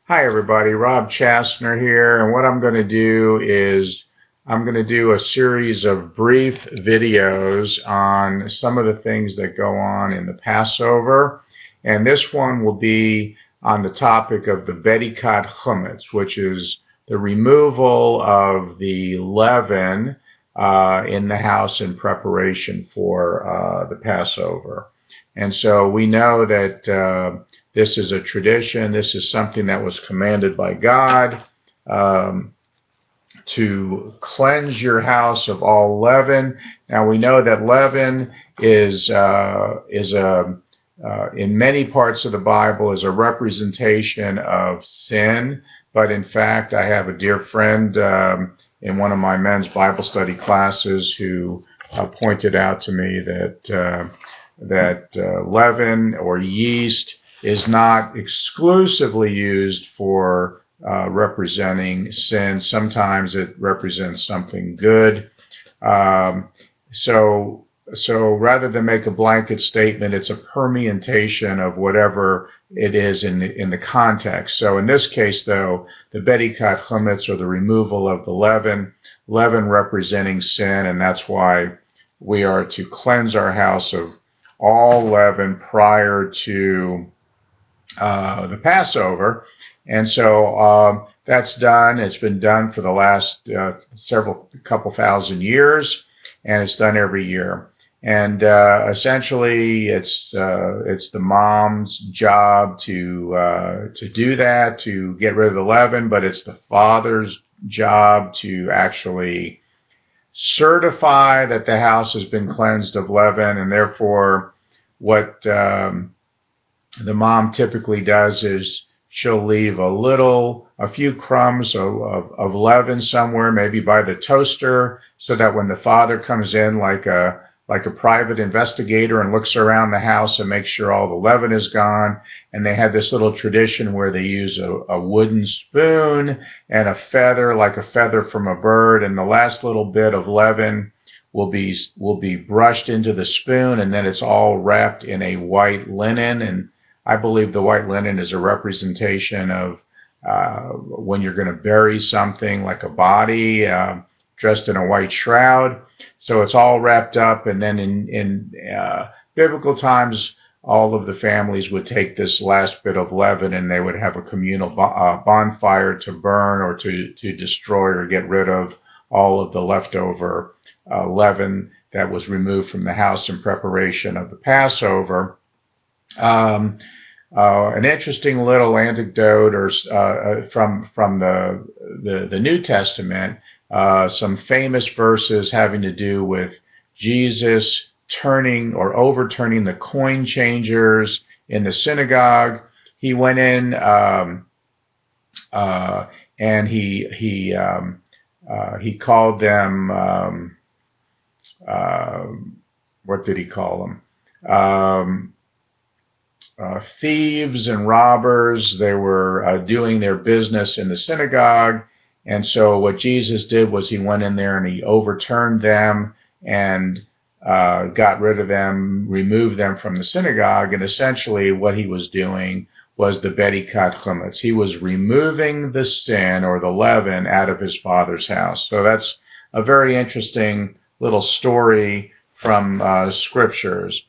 Hi everybody, Rob Chassner here, and what I'm going to do is I'm going to do a series of brief videos on some of the things that go on in the Passover, and this one will be on the topic of the Bedikat Chametz, which is the removal of the leaven in the house in preparation for the Passover. And so we know that this is a tradition. This is something that was commanded by God to cleanse your house of all leaven. Now we know that leaven is in many parts of the Bible is a representation of sin. But in fact, I have a dear friend in one of my men's Bible study classes who pointed out to me that leaven or yeast is not exclusively used for representing sin. Sometimes it represents something good. So rather than make a blanket statement, it's a permutation of whatever it is in the context. So in this case, though, the Bedikat Chametz, or the removal of the leaven representing sin, and that's why we are to cleanse our house of all leaven prior to the Passover. And so that's done. It's been done for the last couple thousand years, and it's done every year. And essentially, it's the mom's job to do that, to get rid of the leaven, but it's the father's job to actually certify that the house has been cleansed of leaven. And therefore, what the mom typically does is she'll leave a few crumbs of leaven somewhere, maybe by the toaster, so that when the father comes in like a private investigator and looks around the house and makes sure all the leaven is gone. And they have this little tradition where they use a wooden spoon and a feather, like a feather from a bird, and the last little bit of leaven will be brushed into the spoon, and then it's all wrapped in a white linen. And I believe the white linen is a representation of when you're going to bury something like a body dressed in a white shroud. So it's all wrapped up, and then in biblical times, all of the families would take this last bit of leaven and they would have a communal bonfire to burn or to destroy or get rid of all of the leftover leaven that was removed from the house in preparation of the Passover. An interesting little anecdote from the New Testament, some famous verses having to do with Jesus turning or overturning the coin changers in the synagogue. He went in and he called them what did he call them? Thieves and robbers. They were doing their business in the synagogue. And so what Jesus did was he went in there and he overturned them and got rid of them, removed them from the synagogue. And essentially what he was doing was the Bedikat Chametz. He was removing the sin or the leaven out of his father's house. So that's a very interesting little story from scriptures.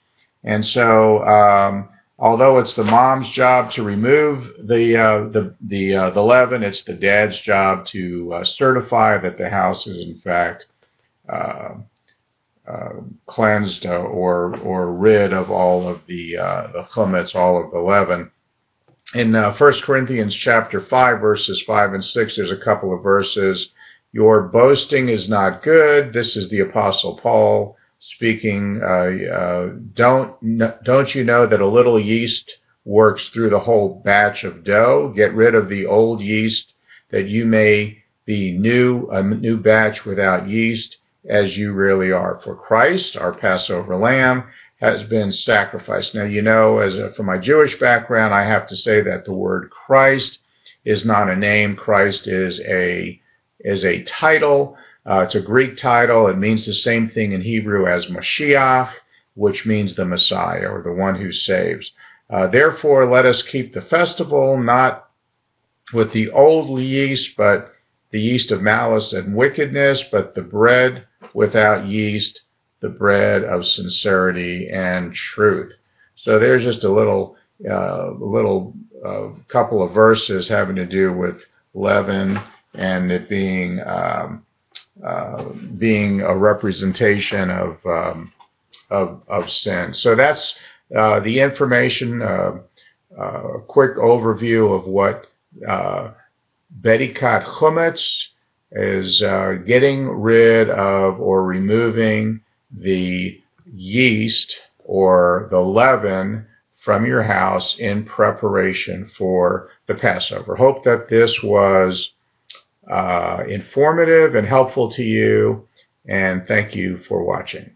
And so although it's the mom's job to remove the leaven, it's the dad's job to certify that the house is in fact cleansed or rid of all of the chametz, all of the leaven. In 1 Corinthians chapter 5, verses 5 and 6, there's a couple of verses. Your boasting is not good. This is the Apostle Paul speaking. Don't you know that a little yeast works through the whole batch of dough? Get rid of the old yeast, that you may be a new batch without yeast, as you really are. For Christ, our Passover lamb, has been sacrificed. Now, you know, from my Jewish background, I have to say that the word Christ is not a name. Christ is a title. It's a Greek title. It means the same thing in Hebrew as Mashiach, which means the Messiah, or the one who saves. Therefore, let us keep the festival not with the old yeast, but the yeast of malice and wickedness, but the bread without yeast, the bread of sincerity and truth. So there's just a little couple of verses having to do with leaven and it being a representation of sin. So that's the information. A quick overview of what Bedikat Chametz is getting rid of or removing the yeast or the leaven from your house in preparation for the Passover. Hope that this was informative and helpful to you, and thank you for watching.